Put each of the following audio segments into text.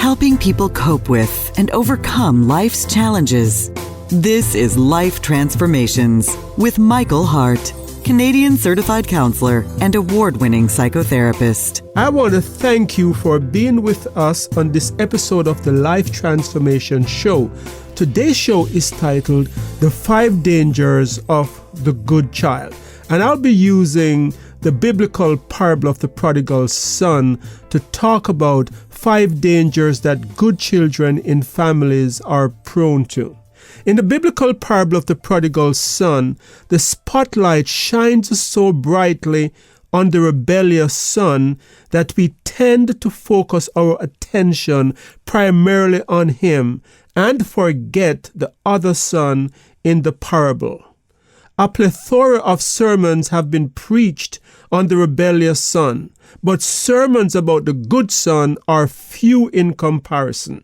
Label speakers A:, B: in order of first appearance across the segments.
A: helping people cope with and overcome life's challenges. This is Life Transformations with Michael Hart, Canadian certified counselor and award-winning psychotherapist.
B: I want to thank you for being with us on this episode of the Life Transformation Show. Today's show is titled The 5 Dangers of the Good Child. And I'll be using the biblical parable of the prodigal son to talk about 5 dangers that good children in families are prone to. In the biblical parable of the prodigal son, the spotlight shines so brightly on the rebellious son that we tend to focus our attention primarily on him and forget the other son in the parable. A plethora of sermons have been preached on the rebellious son, but sermons about the good son are few in comparison.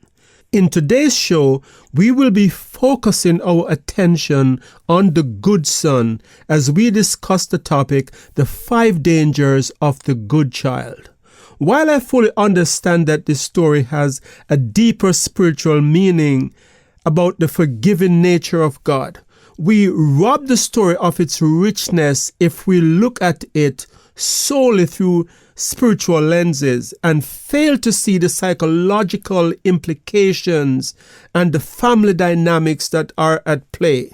B: In today's show, we will be focusing our attention on the good son as we discuss the topic, the 5 dangers of the good child. While I fully understand that this story has a deeper spiritual meaning about the forgiving nature of God, we rob the story of its richness if we look at it solely through spiritual lenses and fail to see the psychological implications and the family dynamics that are at play.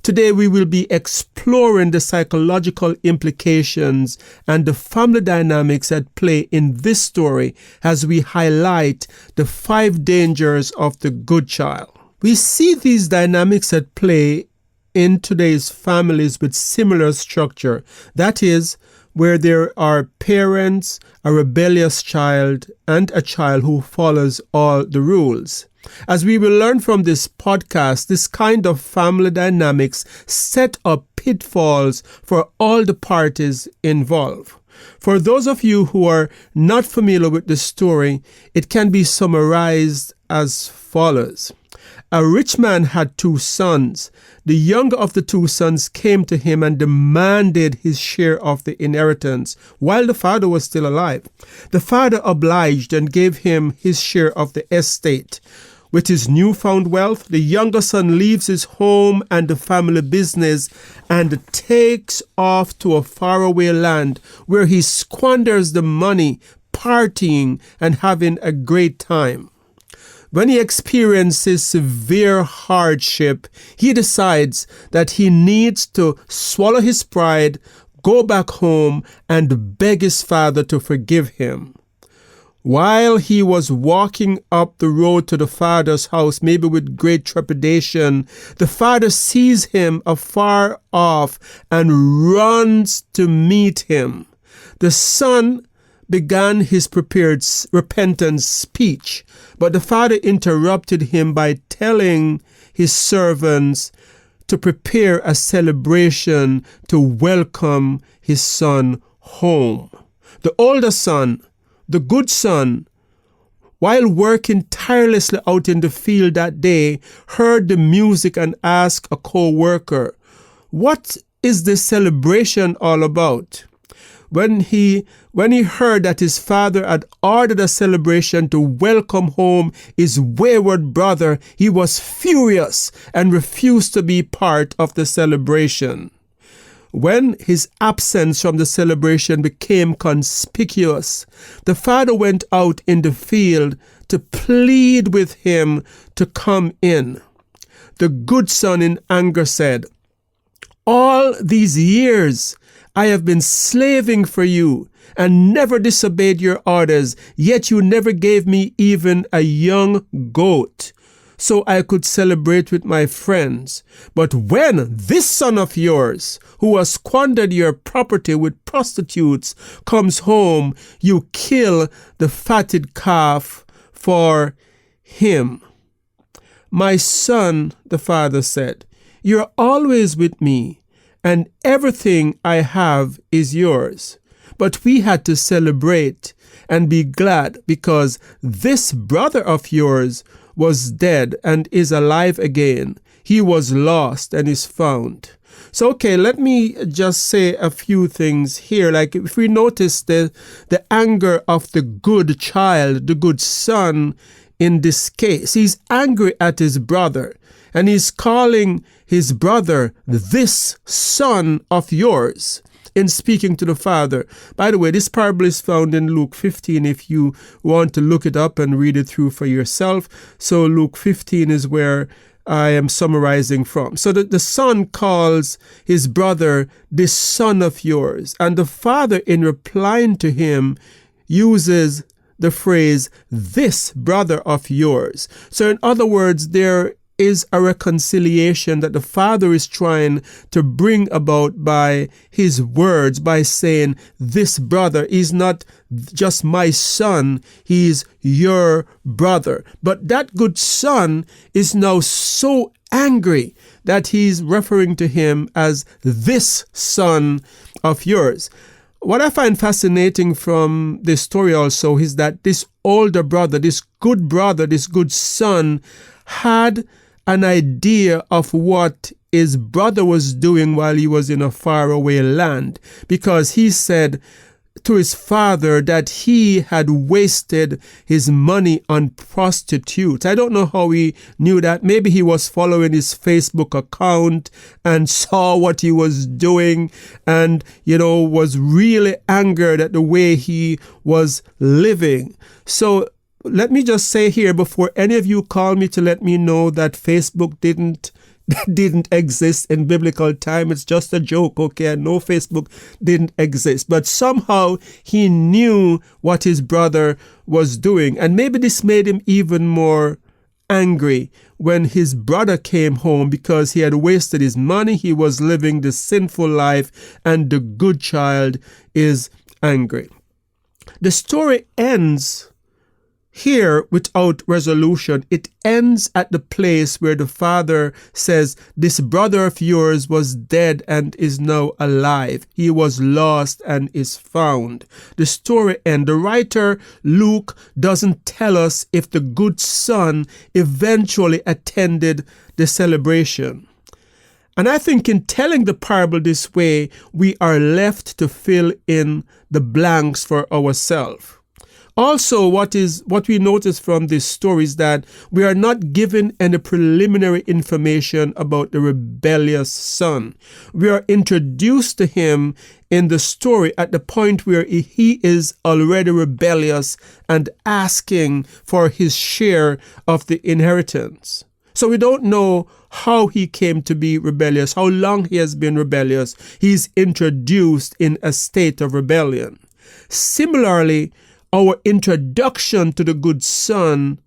B: Today we will be exploring the psychological implications and the family dynamics at play in this story as we highlight the 5 dangers of the good child. We see these dynamics at play in today's families with similar structure. That is, where there are parents, a rebellious child, and a child who follows all the rules. As we will learn from this podcast, this kind of family dynamics set up pitfalls for all the parties involved. For those of you who are not familiar with the story, it can be summarized as follows. A rich man had 2 sons. The younger of the 2 sons came to him and demanded his share of the inheritance while the father was still alive. The father obliged and gave him his share of the estate. With his newfound wealth, the younger son leaves his home and the family business and takes off to a faraway land where he squanders the money, partying and having a great time. When he experiences severe hardship, he decides that he needs to swallow his pride, go back home, and beg his father to forgive him. While he was walking up the road to the father's house, maybe with great trepidation, the father sees him afar off and runs to meet him. The son began his prepared repentance speech, but the father interrupted him by telling his servants to prepare a celebration to welcome his son home. The older son, the good son, while working tirelessly out in the field that day, heard the music and asked a co-worker, "What is this celebration all about?" When he heard that his father had ordered a celebration to welcome home his wayward brother, he was furious and refused to be part of the celebration. When his absence from the celebration became conspicuous, the father went out in the field to plead with him to come in. The good son in anger said, "All these years I have been slaving for you and never disobeyed your orders, yet you never gave me even a young goat so I could celebrate with my friends. But when this son of yours, who has squandered your property with prostitutes, comes home, you kill the fatted calf for him." "My son," the father said, "you're always with me, and everything I have is yours. But we had to celebrate and be glad because this brother of yours was dead and is alive again. He was lost and is found." So, okay, let me just say a few things here. Like if we notice the anger of the good child, the good son, in this case. He's angry at his brother, and he's calling his brother this son of yours in speaking to the father. By the way, this parable is found in Luke 15 if you want to look it up and read it through for yourself. So Luke 15 is where I am summarizing from. So the son calls his brother this son of yours, and the father, in replying to him, uses the phrase this brother of yours. So in other words, there is a reconciliation that the father is trying to bring about by his words, by saying this brother is not just my son, he's your brother. But that good son is now so angry that he's referring to him as this son of yours. What I find fascinating from this story also is that this older brother, this good son, had an idea of what his brother was doing while he was in a faraway land, because he said to his father that he had wasted his money on prostitutes. I don't know how he knew that. Maybe he was following his Facebook account and saw what he was doing and, was really angered at the way he was living. So let me just say here, before any of you call me to let me know that Facebook didn't exist in biblical time, it's just a joke, okay? I know Facebook didn't exist, but somehow he knew what his brother was doing, and maybe this made him even more angry when his brother came home because he had wasted his money, he was living the sinful life, and the good child is angry. The story ends here without resolution. It ends at the place where the father says, this brother of yours was dead and is now alive. He was lost and is found. The story ends. The writer, Luke, doesn't tell us if the good son eventually attended the celebration. And I think in telling the parable this way, we are left to fill in the blanks for ourselves. Also, what we notice from this story is that we are not given any preliminary information about the rebellious son. We are introduced to him in the story at the point where he is already rebellious and asking for his share of the inheritance. So we don't know how he came to be rebellious, how long he has been rebellious. He's introduced in a state of rebellion. Similarly, our introduction to the good son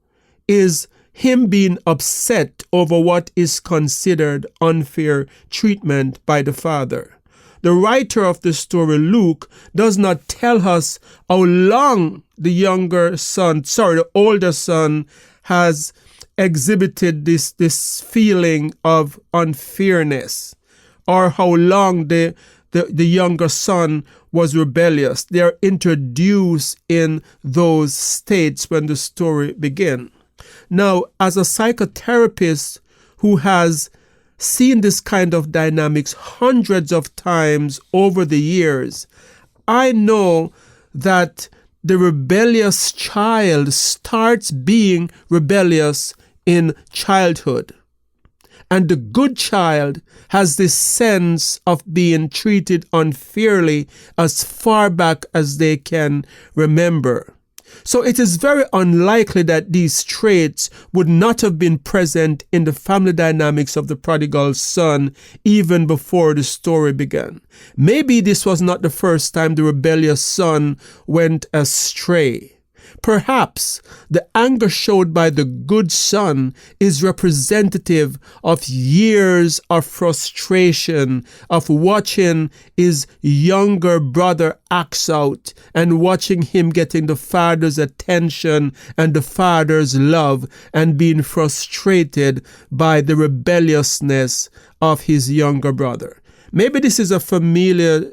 B: is him being upset over what is considered unfair treatment by the father. The writer of the story, Luke, does not tell us how long the older son has exhibited this feeling of unfairness, or how long the younger son was rebellious. They are introduced in those states when the story begins. Now, as a psychotherapist who has seen this kind of dynamics hundreds of times over the years, I know that the rebellious child starts being rebellious in childhood. And the good child has this sense of being treated unfairly as far back as they can remember. So it is very unlikely that these traits would not have been present in the family dynamics of the prodigal son even before the story began. Maybe this was not the first time the rebellious son went astray. Perhaps the anger showed by the good son is representative of years of frustration, of watching his younger brother act out and watching him getting the father's attention and the father's love and being frustrated by the rebelliousness of his younger brother. Maybe this is a familiar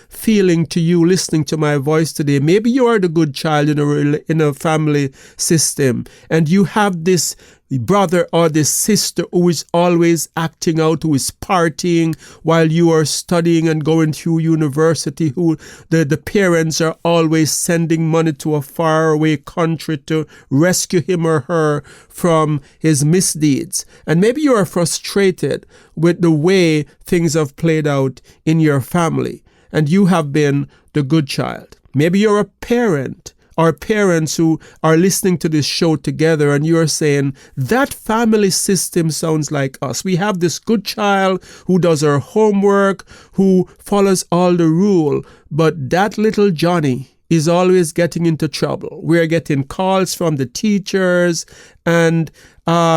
B: feeling to you listening to my voice today. Maybe you are the good child in a family system, and you have this brother or this sister who is always acting out, who is partying while you are studying and going through university, who the parents are always sending money to a faraway country to rescue him or her from his misdeeds. And maybe you are frustrated with the way things have played out in your family, and you have been the good child. Maybe you're a parent or parents who are listening to this show together, and you're saying, that family system sounds like us. We have this good child who does her homework, who follows all the rule, but that little Johnny is always getting into trouble. We're getting calls from the teachers, and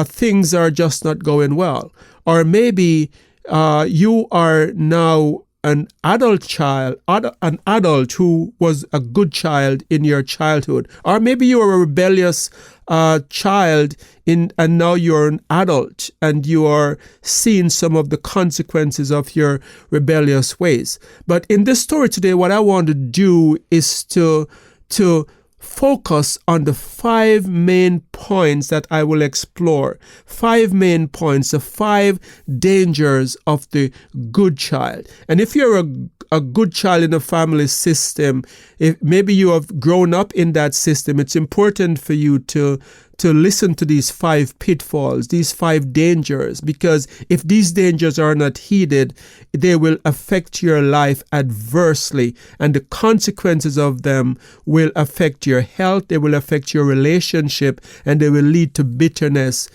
B: things are just not going well. Or maybe you are now an adult who was a good child in your childhood. Or maybe you were a rebellious child and now you're an adult and you are seeing some of the consequences of your rebellious ways. But in this story today, what I want to do is to focus on the 5 main points that I will explore. 5 main points, the 5 dangers of the good child. And if you're a good child in a family system, if maybe you have grown up in that system, it's important for you to listen to these 5 pitfalls, these 5 dangers, because if these dangers are not heeded, they will affect your life adversely, and the consequences of them will affect your health, they will affect your relationship, and they will lead to bitterness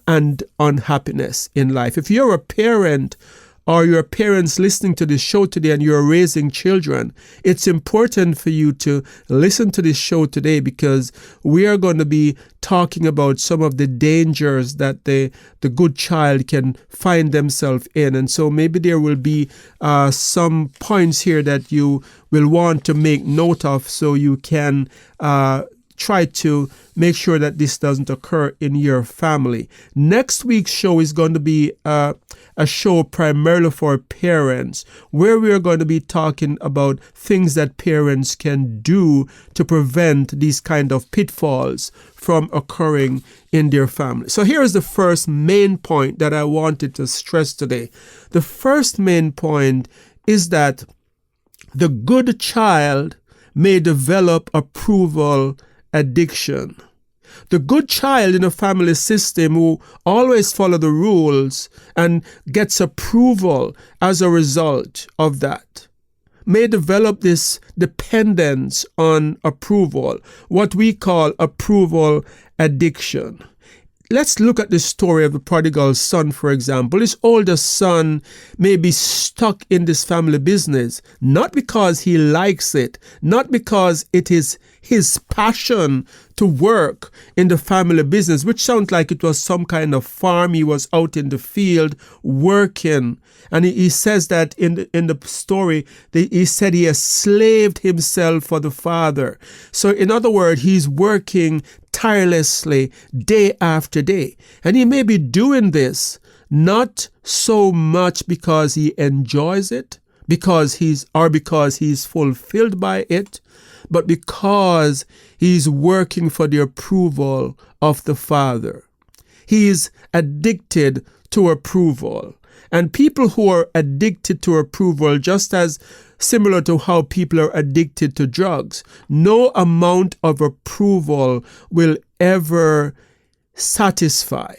B: and unhappiness in life. If you're a parent, or your parents listening to this show today and you're raising children, it's important for you to listen to this show today, because we are going to be talking about some of the dangers that the good child can find themselves in. And so maybe there will be some points here that you will want to make note of, so you can try to make sure that this doesn't occur in your family. Next week's show is going to be a show primarily for parents, where we are going to be talking about things that parents can do to prevent these kind of pitfalls from occurring in their family. So here is the first main point that I wanted to stress today. The first main point is that the good child may develop approval addiction. The good child in a family system who always follow the rules and gets approval as a result of that may develop this dependence on approval, what we call approval addiction. Let's look at the story of the prodigal son, for example. His oldest son may be stuck in this family business, not because he likes it, not because it is his passion to work in the family business, which sounds like it was some kind of farm. He was out in the field working. And he says that in the story, he said he has slaved himself for the father. So in other words, he's working tirelessly day after day. And he may be doing this not so much because he enjoys it, because he's fulfilled by it, but because he's working for the approval of the Father. He's addicted to approval. And people who are addicted to approval, just as similar to how people are addicted to drugs, no amount of approval will ever satisfy.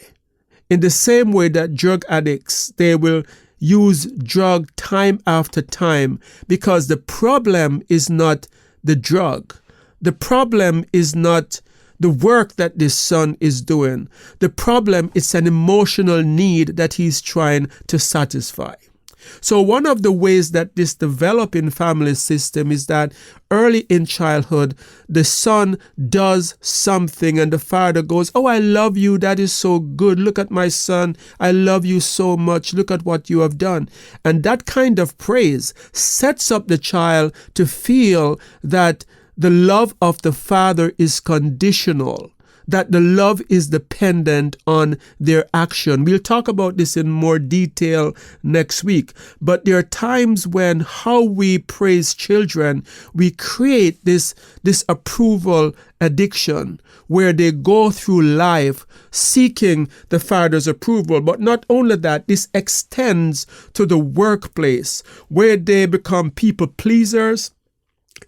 B: In the same way that drug addicts, they will use drug time after time, because the problem is not the drug. The problem is not the work that this son is doing. The problem is an emotional need that he's trying to satisfy. So one of the ways that this develops in family system is that early in childhood, the son does something and the father goes, "Oh, I love you. That is so good. Look at my son. I love you so much. Look at what you have done." And that kind of praise sets up the child to feel that the love of the father is conditional, that the love is dependent on their action. We'll talk about this in more detail next week. But there are times when how we praise children, we create this approval addiction where they go through life seeking the father's approval. But not only that, this extends to the workplace where they become people pleasers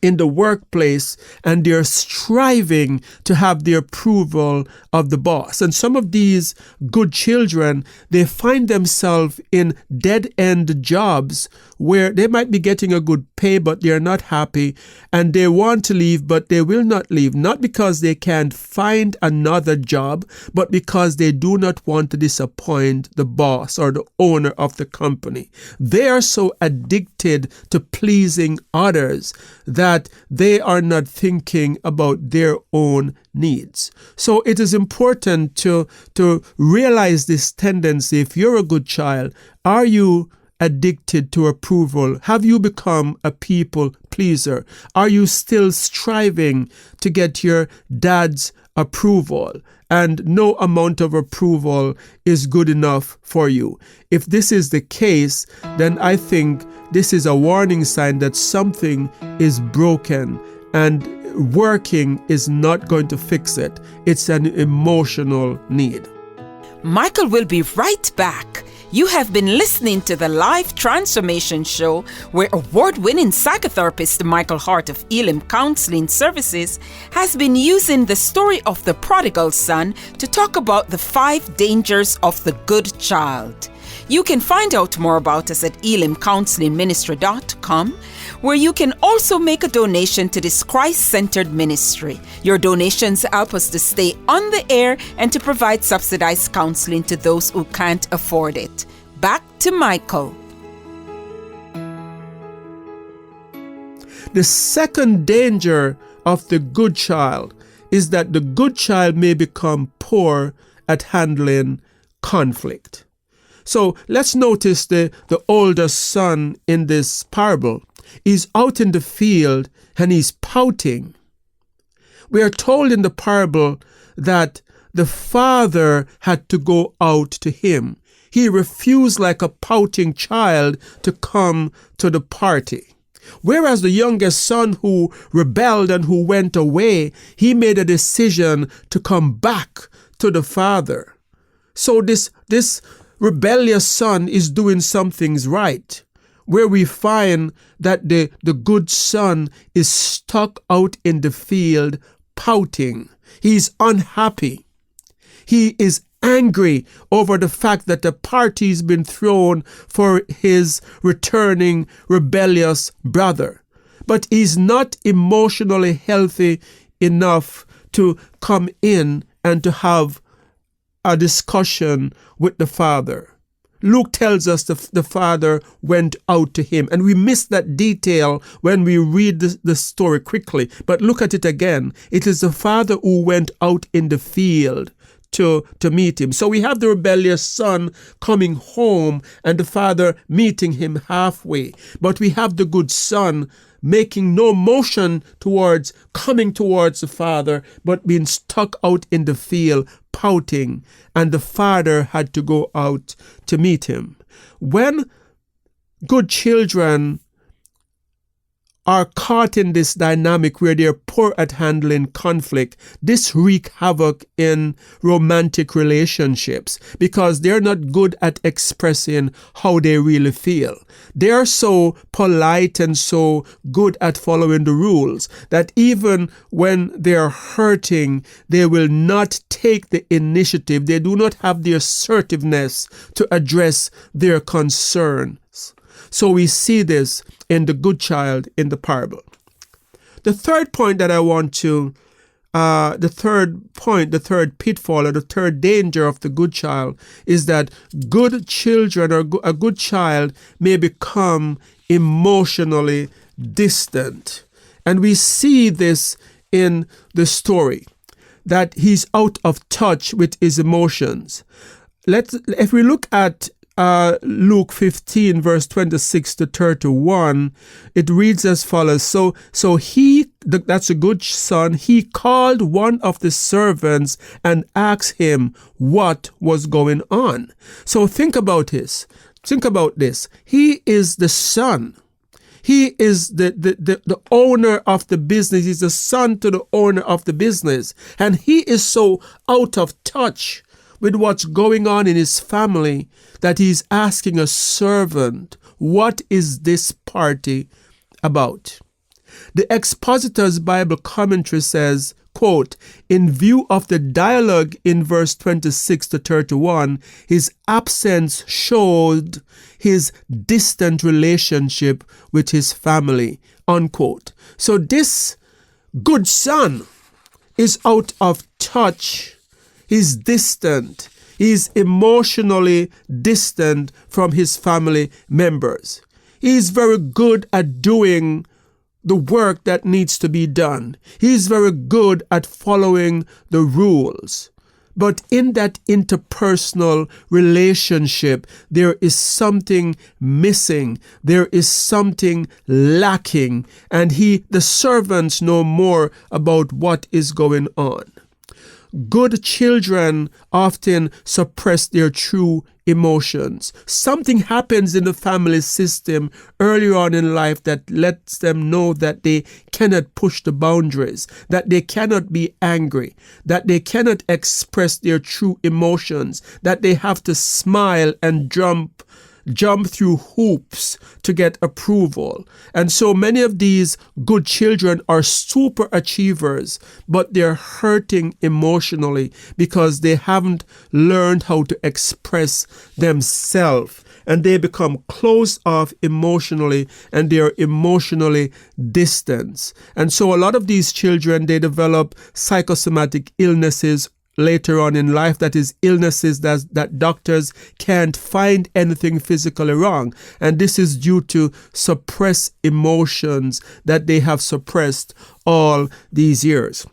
B: in the workplace, and they're striving to have the approval of the boss. And some of these good children, they find themselves in dead-end jobs where they might be getting a good pay, but they're not happy, and they want to leave, but they will not leave, not because they can't find another job, but because they do not want to disappoint the boss or the owner of the company. They are so addicted to pleasing others that they are not thinking about their own needs. So it is important to realize this tendency. If you're a good child, are you addicted to approval? Have you become a people pleaser? Are you still striving to get your dad's approval? And no amount of approval is good enough for you. If this is the case, then I think this is a warning sign that something is broken, and working is not going to fix it. It's an emotional need.
C: Michael will be right back. You have been listening to the Life Transformation Show, where award-winning psychotherapist Michael Hart of Elim Counselling Services has been using the story of the prodigal son to talk about the 5 dangers of the good child. You can find out more about us at elimcounselingministry.com, where you can also make a donation to this Christ-centered ministry. Your donations help us to stay on the air and to provide subsidized counseling to those who can't afford it. Back to Michael.
B: The second danger of the good child is that the good child may become poor at handling conflict. So let's notice the older son in this parable. He's out in the field and he's pouting. We are told in the parable that the father had to go out to him. He refused like a pouting child to come to the party. Whereas the youngest son who rebelled and who went away, he made a decision to come back to the father. So this rebellious son is doing some things right, where we find that the good son is stuck out in the field pouting. He's unhappy. He is angry over the fact that the party's been thrown for his returning rebellious brother. But he's not emotionally healthy enough to come in and to have a discussion with the father. Luke tells us the father went out to him, and we miss that detail when we read the story quickly. But look at it again. It is the father who went out in the field to meet him. So we have the rebellious son coming home and the father meeting him halfway. But we have the good son making no motion towards coming towards the father, but being stuck out in the field pouting, and the father had to go out to meet him. When good children are caught in this dynamic where they're poor at handling conflict, this wreaks havoc in romantic relationships because they're not good at expressing how they really feel. They're so polite and so good at following the rules that even when they're hurting, they will not take the initiative. They do not have the assertiveness to address their concerns. So we see this in the good child in the parable. The third point that I want to, the third pitfall or the third danger of the good child is that good children or a good child may become emotionally distant. And we see this in the story, that he's out of touch with his emotions. If we look at Luke 15 verse 26 to 31, it reads as follows. So he that's a good son, he called one of the servants and asked him what was going on. So think about this. Think about this. He is the son. He is the owner of the business. He's the son to the owner of the business. And he is so out of touch with what's going on in his family that he's asking a servant, what is this party about? The Expositor's Bible Commentary says, quote, in view of the dialogue in verse 26 to 31, his absence showed his distant relationship with his family, unquote. So this good son is out of touch. He's distant. He's emotionally distant from his family members. He's very good at doing the work that needs to be done. He's very good at following the rules. But in that interpersonal relationship, there is something missing. There is something lacking. And the servants know more about what is going on. Good children often suppress their true emotions. Something happens in the family system earlier on in life that lets them know that they cannot push the boundaries, that they cannot be angry, that they cannot express their true emotions, that they have to smile and jump through hoops to get approval. And so many of these good children are super achievers, but they're hurting emotionally because they haven't learned how to express themselves. And they become closed off emotionally, and they are emotionally distant. And so a lot of these children, they develop psychosomatic illnesses later on in life, that is illnesses that doctors can't find anything physically wrong. And this is due to suppressed emotions that they have suppressed all these years.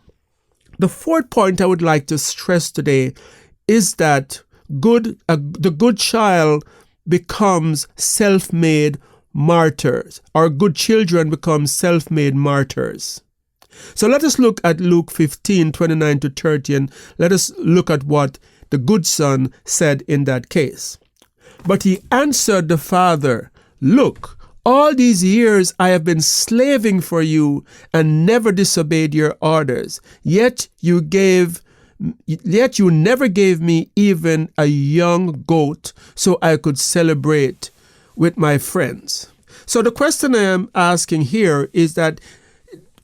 B: The fourth point I would like to stress today is that the good child becomes self-made martyrs, or good children become self-made martyrs. So let us look at Luke 15, 29 to 30, and let us look at what the good son said in that case. But he answered the father, look, all these years I have been slaving for you and never disobeyed your orders. Yet you never gave me even a young goat so I could celebrate with my friends. So the question I am asking here is that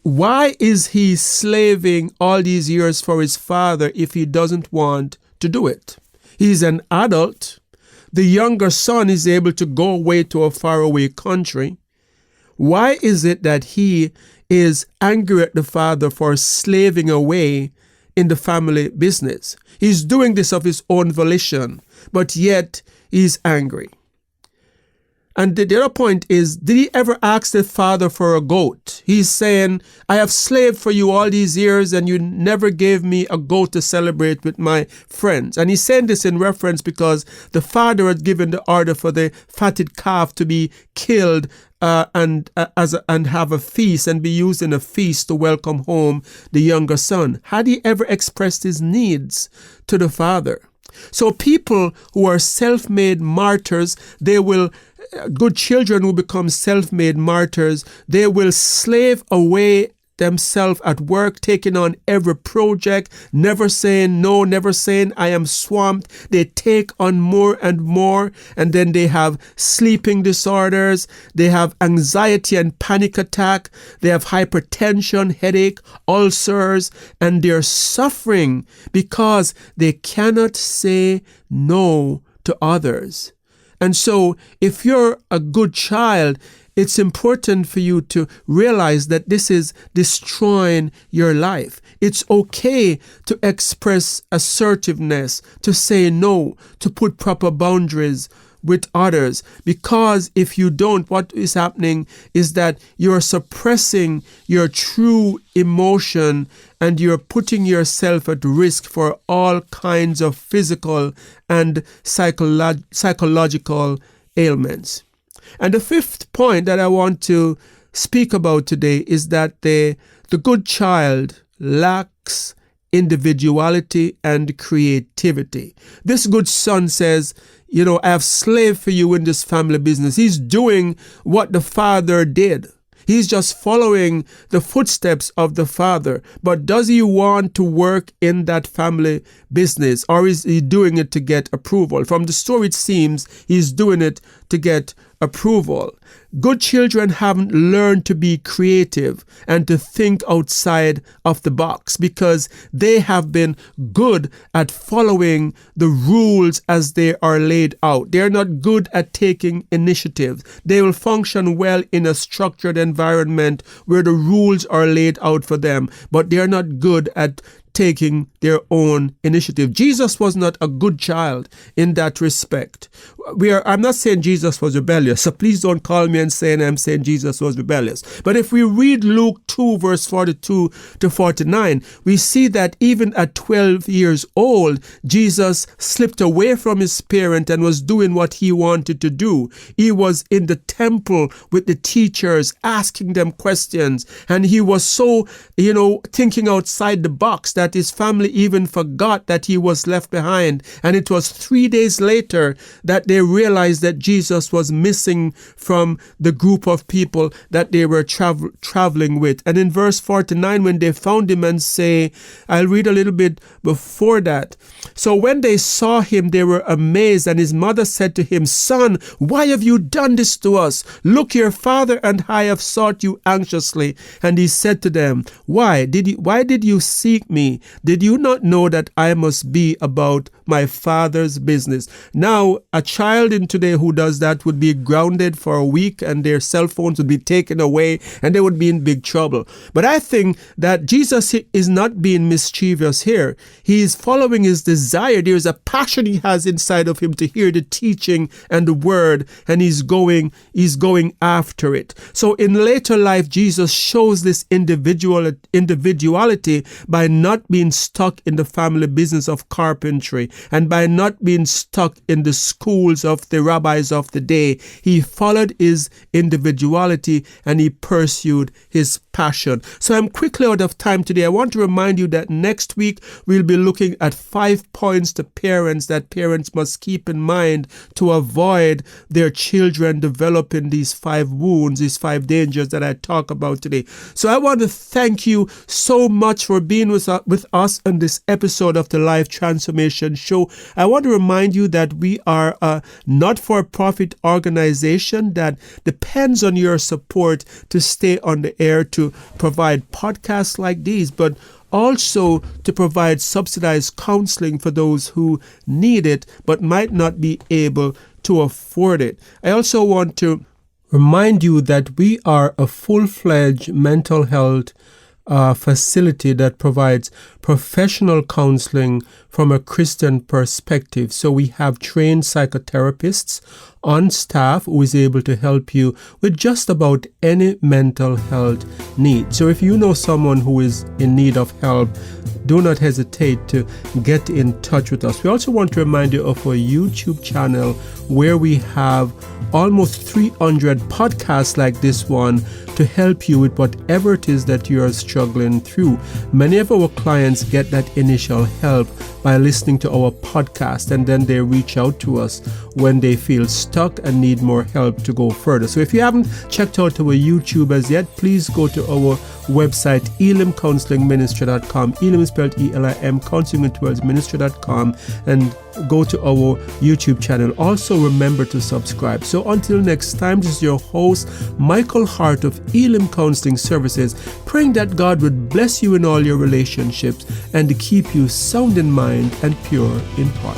B: why is he slaving all these years for his father if he doesn't want to do it? He's an adult. The younger son is able to go away to a faraway country. Why is it that he is angry at the father for slaving away in the family business? He's doing this of his own volition, but yet he's angry. And the other point is, did he ever ask the father for a goat? He's saying, I have slaved for you all these years and you never gave me a goat to celebrate with my friends. And he's saying this in reference because the father had given the order for the fatted calf to be killed and have a feast and be used in a feast to welcome home the younger son. Had he ever expressed his needs to the father? So people who are self-made martyrs, good children who become self-made martyrs, they will slave away themselves at work, taking on every project, never saying no, never saying I am swamped. They take on more and more, and then they have sleeping disorders, they have anxiety and panic attack, they have hypertension, headache, ulcers, and they're suffering because they cannot say no to others. And so if you're a good child, it's important for you to realize that this is destroying your life. It's okay to express assertiveness, to say no, to put proper boundaries with others, because if you don't, what is happening is that you're suppressing your true emotion and you're putting yourself at risk for all kinds of physical and psychological ailments. And the fifth point that I want to speak about today is that the The good child lacks individuality and creativity. This good son says, I have slaved for you in this family business. He's doing what the father did. He's just following the footsteps of the father. But does he want to work in that family business, or is he doing it to get approval? From the story, it seems he's doing it to get approval. Good children haven't learned to be creative and to think outside of the box because they have been good at following the rules as they are laid out. They're not good at taking initiative. They will function well in a structured environment where the rules are laid out for them, but they're not good at taking their own initiative. Jesus was not a good child in that respect. I'm not saying Jesus was rebellious, so please don't call me and say I'm saying Jesus was rebellious. But if we read Luke 2 verse 42 to 49, we see that even at 12 years old, Jesus slipped away from his parent and was doing what he wanted to do. He was in the temple with the teachers, asking them questions, and he was so, thinking outside the box that his family even forgot that he was left behind. And it was 3 days later that they realized that Jesus was missing from the group of people that they were traveling with. And in verse 49, when they found him and say, I'll read a little bit before that. So when they saw him, they were amazed, and his mother said to him, Son, why have you done this to us? Look, your father and I have sought you anxiously. And he said to them, Why did you seek me? Did you not know that I must be about my father's business? Now, a child in today who does that would be grounded for a week, and their cell phones would be taken away, and they would be in big trouble. But I think that Jesus is not being mischievous here. He is following his desire. There is a passion he has inside of him to hear the teaching and the word, and he's going after it. So in later life, Jesus shows this individuality by not being stuck in the family business of carpentry and by not being stuck in the schools of the rabbis of the day. He followed his individuality and he pursued his passion. So I'm quickly out of time today. I want to remind you that next week we'll be looking at 5 points to parents that parents must keep in mind to avoid their children developing these 5 wounds, these 5 dangers that I talk about today. So I want to thank you so much for being with us on this episode of the Life Transformation Show. I want to remind you that we are a not-for-profit organization that depends on your support to stay on the air, to provide podcasts like these, but also to provide subsidized counseling for those who need it but might not be able to afford it. I also want to remind you that we are a full-fledged mental health facility that provides professional counseling from a Christian perspective. So we have trained psychotherapists on staff who is able to help you with just about any mental health need. So if you know someone who is in need of help, do not hesitate to get in touch with us. We also want to remind you of our YouTube channel where we have almost 300 podcasts like this one to help you with whatever it is that you are struggling through. Many of our clients get that initial help by listening to our podcast, and then they reach out to us when they feel stuck and need more help to go further. So if you haven't checked out our YouTube as yet, please go to our website, elimcounselingministry.com. Elim is spelled E-L-I-M, counseling with words ministry.com, and go to our YouTube channel. Also remember to subscribe. So until next time, this is your host, Michael Hart of Elim Counselling Services, praying that God would bless you in all your relationships and to keep you sound in mind and pure in heart.